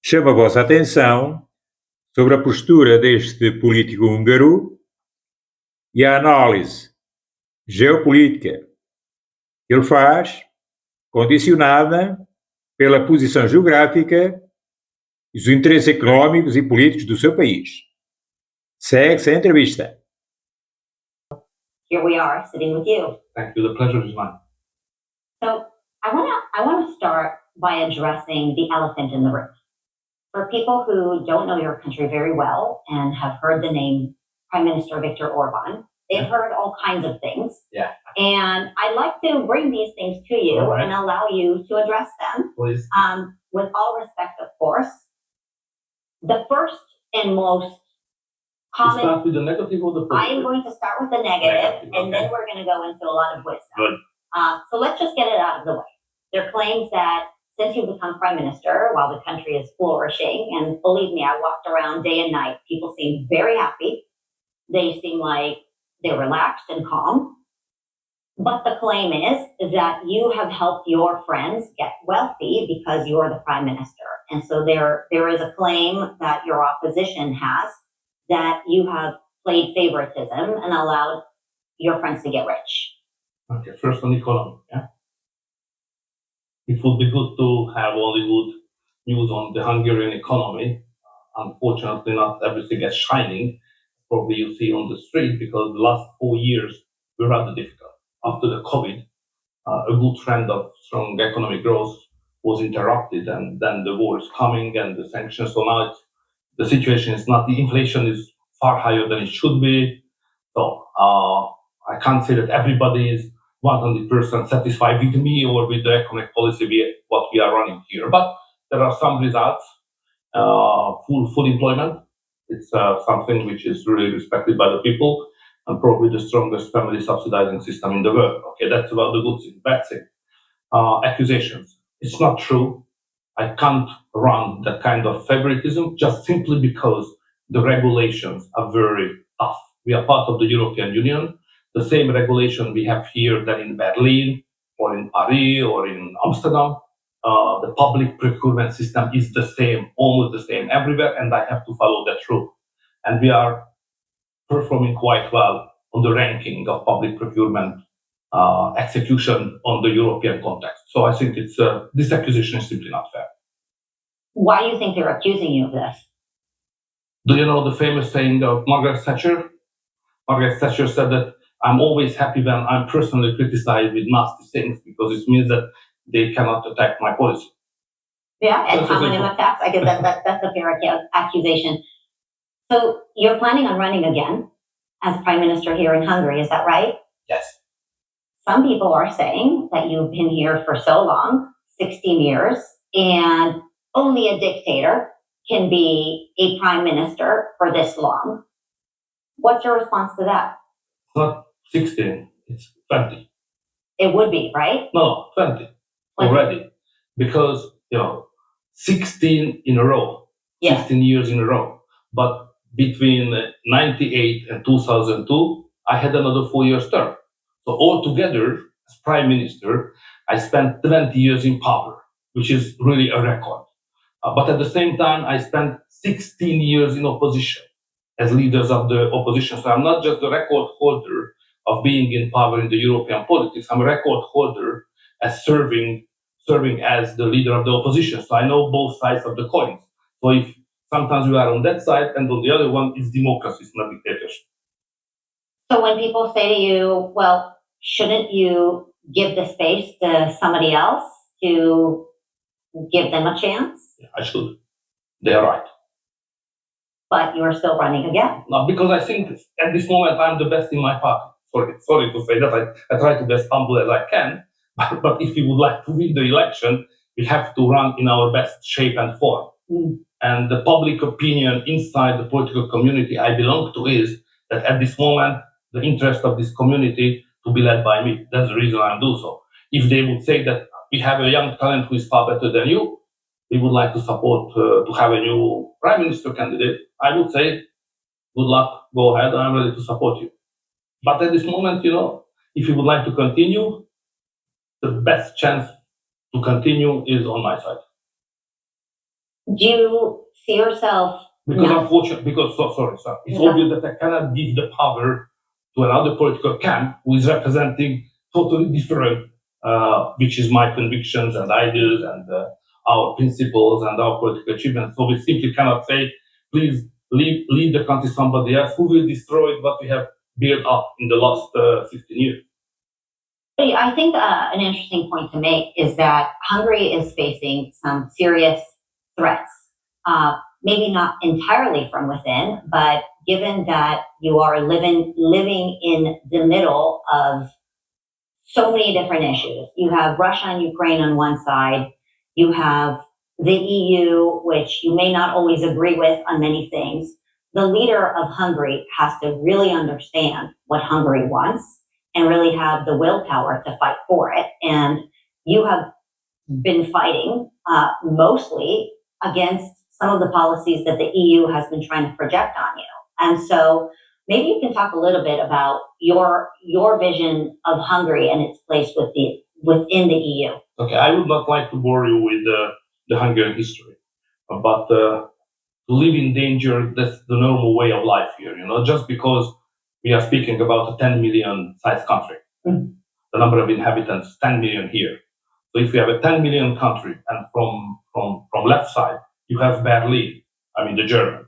chamo a vossa atenção sobre a postura deste político húngaro e a análise geopolítica que ele faz, condicionada pela posição geográfica e os interesses económicos e políticos do seu país. Segue-se a entrevista. Here we are, sitting with you. Thank you. The pleasure is mine. So I want to start by addressing the elephant in the room. For people who don't know your country very well and have heard the name Prime Minister Viktor Orbán, they've heard all kinds of things. Yeah. And I'd like to bring these things to you and allow you to address them. Please. With all respect, of course. The first and most common... Start with the negative or the positive? I am going to start with the negative, and then we're going to go into a lot of wisdom. Good. So let's just get it out of the way. There are claims that since you've become prime minister, while the country is flourishing, and believe me, I walked around day and night, people seem very happy. They seem like they're relaxed and calm. But the claim is that you have helped your friends get wealthy because you're the prime minister. And so there is a claim that your opposition has that you have played favoritism and allowed your friends to get rich. Okay, first on economy. Yeah? It would be good to have only good news on the Hungarian economy. Unfortunately, not everything is shining. Probably you see on the street because the last 4 years were rather difficult. After the COVID, a good trend of strong economic growth was interrupted, and then the war is coming and the sanctions. So now the situation is not, the inflation is far higher than it should be. So I can't say that everybody is 100% satisfied with me or with the economic policy what we are running here. But there are some results. Full employment. It's something which is really respected by the people, and probably the strongest family subsidizing system in the world. Okay, that's about the good thing. Bad thing. Accusations. It's not true. I can't run that kind of favoritism just simply because the regulations are very tough. We are part of the European Union. The same regulation we have here than in Berlin or in Paris or in Amsterdam. The public procurement system is the same, almost the same everywhere, and I have to follow that rule. And we are performing quite well on the ranking of public procurement execution on the European context. So I think it's this accusation is simply not fair. Why do you think they're accusing you of this? Do you know the famous saying of Margaret Thatcher? Margaret Thatcher said that I'm always happy when I'm personally criticized with nasty things because it means that they cannot attack my policy. Yeah, and homonym attacks. I guess that's a fair accusation. So you're planning on running again as prime minister here in Hungary, is that right? Yes. Some people are saying that you've been here for so long, 16 years, and only a dictator can be a prime minister for this long. What's your response to that? It's not 16, it's 20. It would be, right? No, 20 already. Because, 16 in a row, 16 years in a row. But between 98 and 2002, I had another 4 years term. So altogether, as prime minister, I spent 20 years in power, which is really a record. But at the same time, I spent 16 years in opposition as leaders of the opposition. So I'm not just the record holder of being in power in the European politics. I'm a record holder as serving as the leader of the opposition. So I know both sides of the coins. So if sometimes you are on that side and on the other one, it's democracy, it's not dictatorship. So when people say to you, well, shouldn't you give the space to somebody else to give them a chance? Yeah, I should. They are right. But you are still running again. No, because I think at this moment I'm the best in my party. Sorry to say that. I try to be as humble as I can. But if we would like to win the election, we have to run in our best shape and form. And the public opinion inside the political community I belong to is that at this moment, the interest of this community to be led by me. That's the reason I do so. If they would say that we have a young talent who is far better than you, we would like to support to have a new prime minister candidate, I would say, good luck, go ahead, I'm ready to support you. But at this moment, if you would like to continue, the best chance to continue is on my side. Do you see yourself? Because unfortunately, sorry, it's obvious that I cannot give the power to another political camp who is representing totally different, which is my convictions and ideas and our principles and our political achievements. So we simply cannot say, please leave the country somebody else who will destroy what we have built up in the last 15 years. I think an interesting point to make is that Hungary is facing some serious threats. Maybe not entirely from within, but given that you are living in the middle of so many different issues. You have Russia and Ukraine on one side. You have the EU, which you may not always agree with on many things. The leader of Hungary has to really understand what Hungary wants and really have the willpower to fight for it. And you have been fighting mostly against some of the policies that the EU has been trying to project on you. And so maybe you can talk a little bit about your vision of Hungary and its place within the EU. Okay, I would not like to bore you with the Hungarian history, but to live in danger, that's the normal way of life here. Just because we are speaking about a 10 million size country, the number of inhabitants, 10 million here. So if you have a 10 million country, and from left side, you have Berlin, the Germans.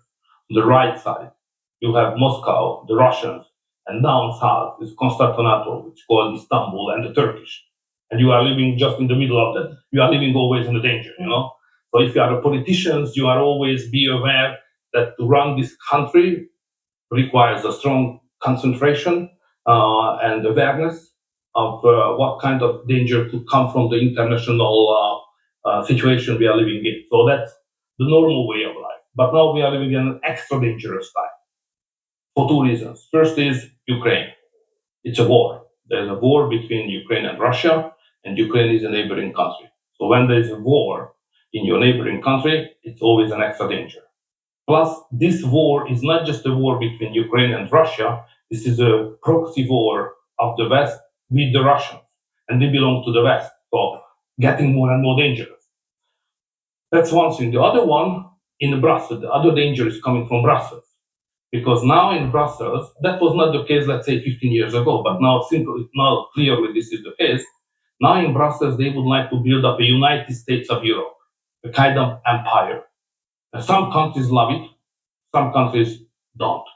On the right side, you have Moscow, the Russians, and down south is Constantinople, which is called Istanbul, and the Turkish. And you are living just in the middle of that. You are living always in the danger, So if you are a politician, you are always be aware that to run this country requires a strong concentration and awareness of what kind of danger could come from the international situation we are living in. So that's the normal way of life. But now we are living in an extra dangerous time for two reasons. First is Ukraine. It's a war. There's a war between Ukraine and Russia, and Ukraine is a neighboring country. So when there's a war in your neighboring country, it's always an extra danger. Plus, this war is not just a war between Ukraine and Russia. This is a proxy war of the West with the Russians, and they belong to the West. So getting more and more dangerous. That's one thing. The other one, in Brussels, the other danger is coming from Brussels. Because now in Brussels, that was not the case, let's say 15 years ago, but now clearly this is the case. Now in Brussels, they would like to build up a United States of Europe, a kind of empire. Some countries love it, some countries don't.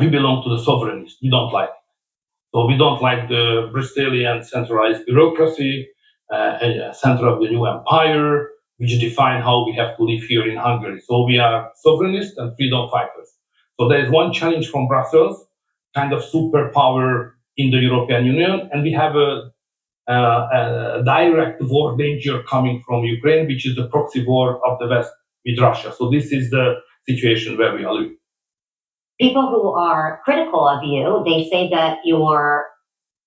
We belong to the sovereignists, we don't like it. So we don't like the Brazilian centralized bureaucracy, center of the new empire, which define how we have to live here in Hungary. So we are sovereignists and freedom fighters. So there is one challenge from Brussels, kind of superpower in the European Union, and we have a direct war danger coming from Ukraine, which is the proxy war of the West with Russia. So this is the situation where we are living. People who are critical of you, they say that you're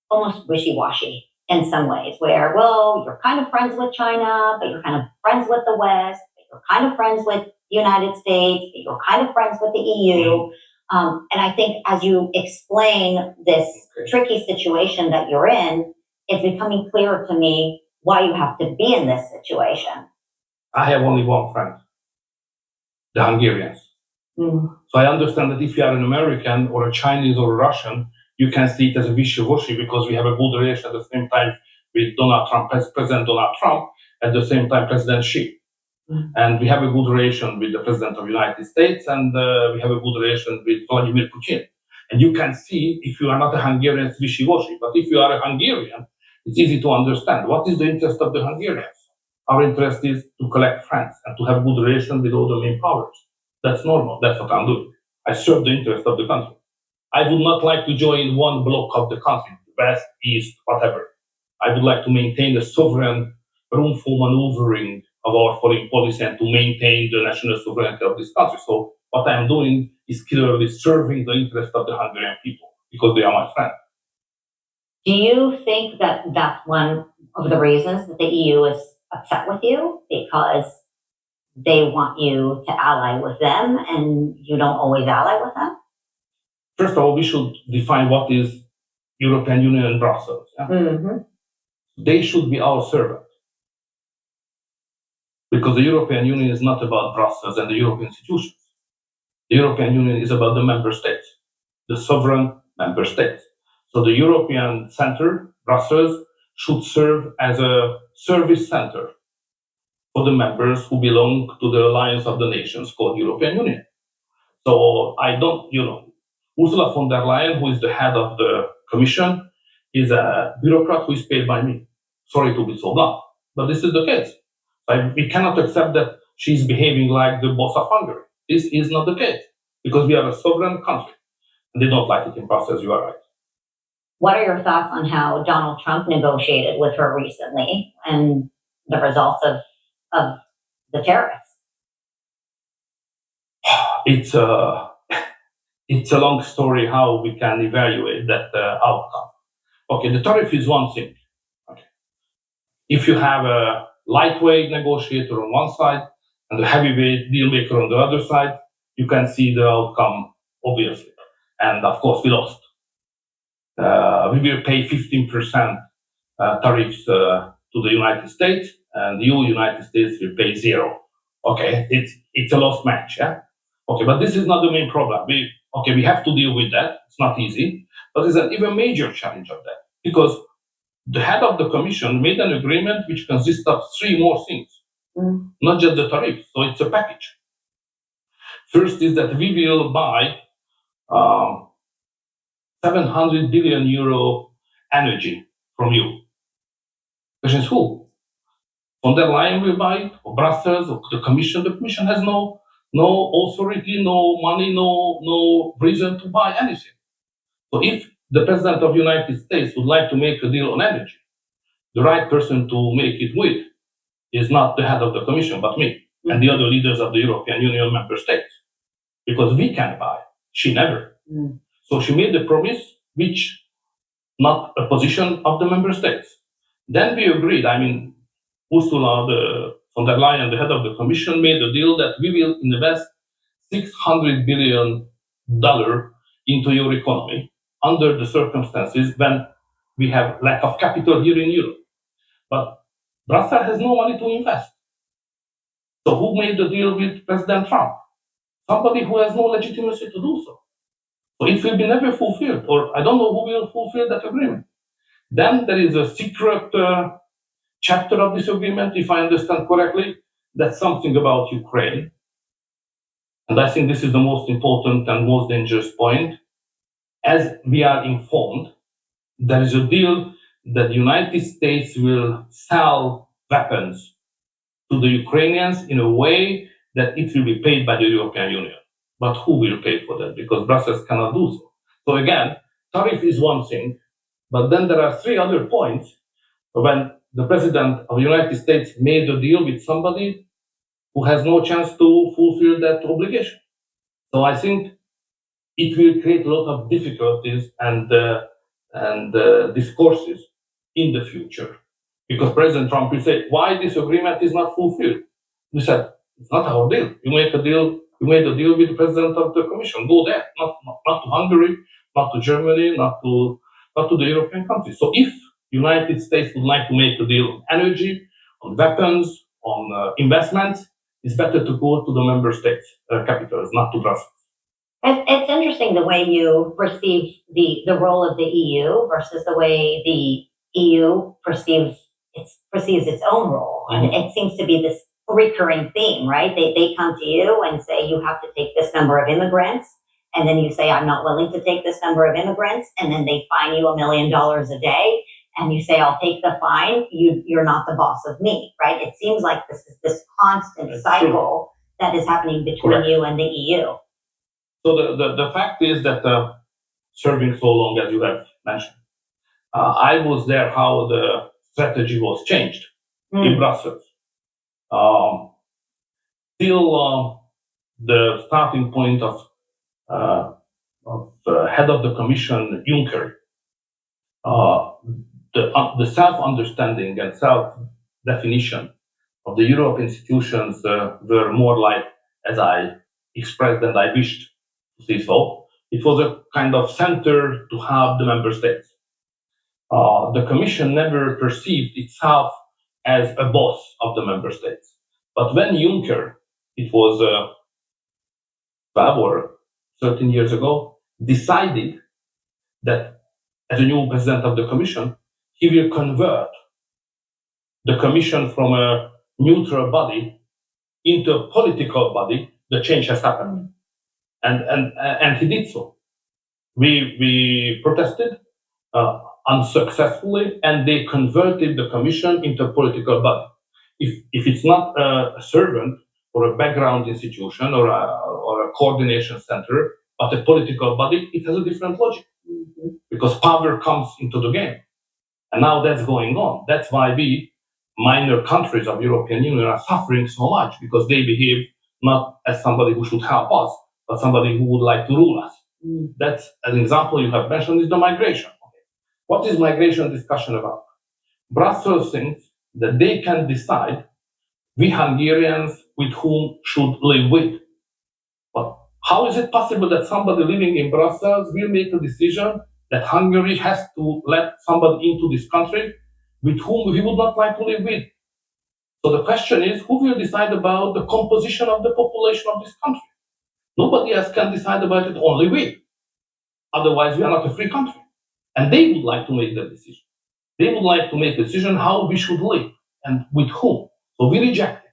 almost wishy-washy in some ways, where, well, you're kind of friends with China, but you're kind of friends with the West, but you're kind of friends with the United States, but you're kind of friends with the EU. And I think as you explain this tricky situation that you're in, it's becoming clearer to me why you have to be in this situation. I have only one friend, the Hungarians. So I understand that if you are an American or a Chinese or a Russian, you can see it as a wishy-washy because we have a good relation at the same time with Donald Trump, President Donald Trump, at the same time President Xi. And we have a good relation with the President of the United States, and we have a good relation with Vladimir Putin. And you can see if you are not a Hungarian, it's wishy-washy. But if you are a Hungarian, it's easy to understand. What is the interest of the Hungarians? Our interest is to collect friends and to have good relations with all the main powers. That's normal. That's what I'm doing. I serve the interest of the country. I would not like to join one block of the country, West, East, whatever. I would like to maintain the sovereign room for maneuvering of our foreign policy and to maintain the national sovereignty of this country. So what I'm doing is clearly serving the interest of the Hungarian people because they are my friends. Do you think that that's one of the reasons that the EU is upset with you? Because they want you to ally with them and you don't always ally with them? First of all, we should define what is European Union and Brussels. Yeah? They should be our servant. because the European Union is not about Brussels and the European institutions. The European Union is about the member states, the sovereign member states. So the European center, Brussels, should serve as a service center for the members who belong to the Alliance of the Nations called European Union. So I don't, Ursula von der Leyen, who is the head of the Commission, is a bureaucrat who is paid by me. Sorry to be so blunt, but this is the case. We cannot accept that she's behaving like the boss of Hungary. This is not the case, because we are a sovereign country. And they don't like it in Brussels, you are right. What are your thoughts on how Donald Trump negotiated with her recently and the results of the tariffs? It's a long story how we can evaluate that outcome. Okay, the tariff is one thing. Okay. If you have a lightweight negotiator on one side and a heavyweight deal maker on the other side, you can see the outcome, obviously. And of course, we lost. We will pay 15% tariffs to the United States, and the United States will pay 0. Okay, it's a lost match, yeah? Okay, but this is not the main problem. We have to deal with that. It's not easy, but there's an even major challenge of that, because the head of the Commission made an agreement which consists of 3 more things, not just the tariff. So it's a package. First is that we will buy 700 billion euro energy from you. Question is who? Von der Leyen will buy it, or Brussels, or the Commission. The Commission has no authority, no money, no reason to buy anything. So if the President of the United States would like to make a deal on energy, the right person to make it with is not the head of the Commission, but me and the other leaders of the European Union member states. Because we can buy, she never. So she made a promise which not a position of the member states. Then we agreed, Ursula von der Leyen, the head of the Commission, made a deal that we will invest $600 billion into your economy under the circumstances when we have lack of capital here in Europe. But Brussels has no money to invest. So who made the deal with President Trump? Somebody who has no legitimacy to do so. So it will be never fulfilled, or I don't know who will fulfill that agreement. Then there is a secret chapter of this agreement, if I understand correctly, that's something about Ukraine. And I think this is the most important and most dangerous point. As we are informed, there is a deal that the United States will sell weapons to the Ukrainians in a way that it will be paid by the European Union. But who will pay for that? Because Brussels cannot do so. So again, tariff is one thing, but then there are 3 other points when the President of the United States made a deal with somebody who has no chance to fulfill that obligation. So I think it will create a lot of difficulties and discourses in the future. Because President Trump will say, why this agreement is not fulfilled? We said, it's not our deal. You made a deal with the President of the Commission. Go there, not to Hungary, not to Germany, not to the European countries. So if United States would like to make a deal on energy, on weapons, on investments, it's better to go to the member states' capitals, not to Brussels. It's interesting the way you perceive the role of the EU versus the way the EU perceives its own role. Mm-hmm. And it seems to be this recurring theme, right? They come to you and say, you have to take this number of immigrants. And then you say, I'm not willing to take this number of immigrants. And then they fine you $1 million a day. And you say, I'll take the fine. You're not the boss of me, right? It seems like this constant cycle that is happening between you and the EU. So the fact is that serving so long, as you have mentioned, I was there how the strategy was changed in Brussels. Till the starting point of head of the Commission, Juncker, the self-understanding and self-definition of the European institutions were more like, as I expressed and I wished to see so, it was a kind of center to have the member states. The Commission never perceived itself as a boss of the member states. But when Juncker, it was 12 or 13 years ago, decided that as a new president of the Commission, he will convert the Commission from a neutral body into a political body, the change has happened. And he did so. We protested unsuccessfully, and they converted the Commission into a political body. If it's not a servant or a background institution or a coordination center, but a political body, it has a different logic, because power comes into the game. And now that's going on. That's why we, minor countries of European Union, are suffering so much, because they behave not as somebody who should help us, but somebody who would like to rule us. That's an example you have mentioned, is the migration. What is migration discussion about? Brussels thinks that they can decide, we Hungarians, with whom should live with. But how is it possible that somebody living in Brussels will make a decision that Hungary has to let somebody into this country with whom we would not like to live with? So the question is, who will decide about the composition of the population of this country? Nobody else can decide about it, only we. Otherwise, we are not a free country. And they would like to make that decision. They would like to make a decision how we should live and with whom. So we reject it.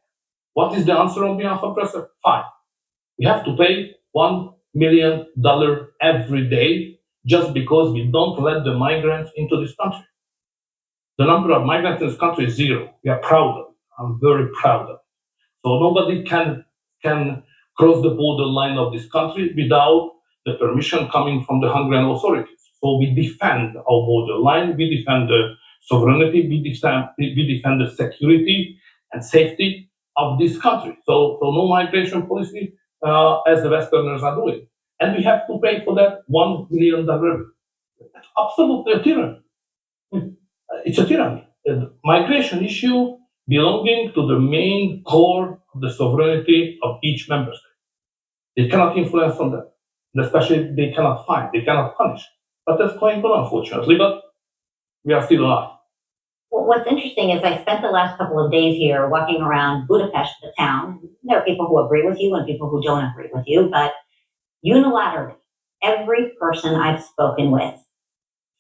What is the answer on behalf of Brussels? Fine. We have to pay $1 million every day just because we don't let the migrants into this country. The number of migrants in this country is zero. We are proud of it. I'm very proud of it. So nobody can cross the border line of this country without the permission coming from the Hungarian authorities. So we defend our border line, we defend the sovereignty, we defend the security and safety of this country. So no migration policy as the Westerners are doing. And we have to pay for that $1 million. That's absolutely a tyranny. It's a tyranny. The migration issue belonging to the main core of the sovereignty of each member state. They cannot influence on that. And especially they cannot fine, they cannot punish. But that's going on, unfortunately, but we are still alive. Well, what's interesting is I spent the last couple of days here walking around Budapest, the town. There are people who agree with you and people who don't agree with you, but unilaterally, every person I've spoken with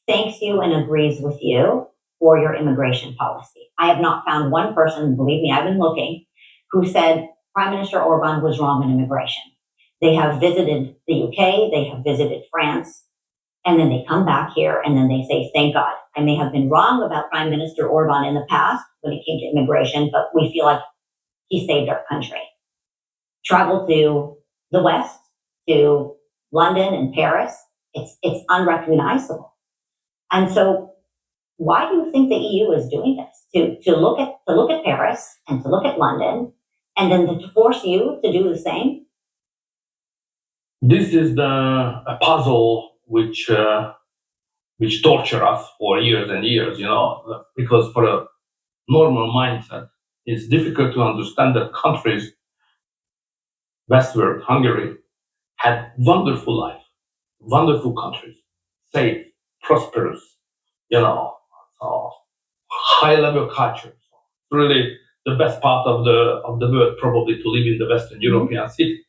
thanks you and agrees with you for your immigration policy. I have not found one person, believe me, I've been looking, who said Prime Minister Orbán was wrong in immigration. They have visited the UK, they have visited France, and then they come back here and then they say, thank God. I may have been wrong about Prime Minister Orbán in the past when it came to immigration, but we feel like he saved our country. Travel to the West, to London and Paris, it's unrecognizable. And so why do you think the EU is doing this? To look at Paris and to look at London and then to force you to do the same? This is a puzzle which torture us for years and years, because for a normal mindset, it's difficult to understand that countries, westward, Hungary, had wonderful life, wonderful countries, safe, prosperous, high-level culture. Really, the best part of the world probably to live in the Western European city.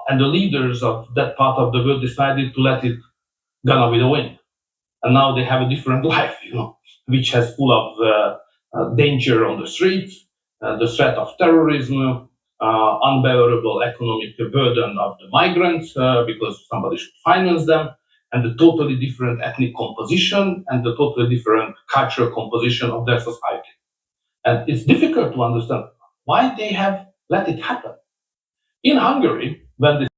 And the leaders of that part of the world decided to let it gone with the wind. And now they have a different life, which has full of danger on the streets, the threat of terrorism, unbearable economic burden of the migrants because somebody should finance them, and the totally different ethnic composition and the totally different cultural composition of their society. And it's difficult to understand why they have let it happen. In Hungary, when this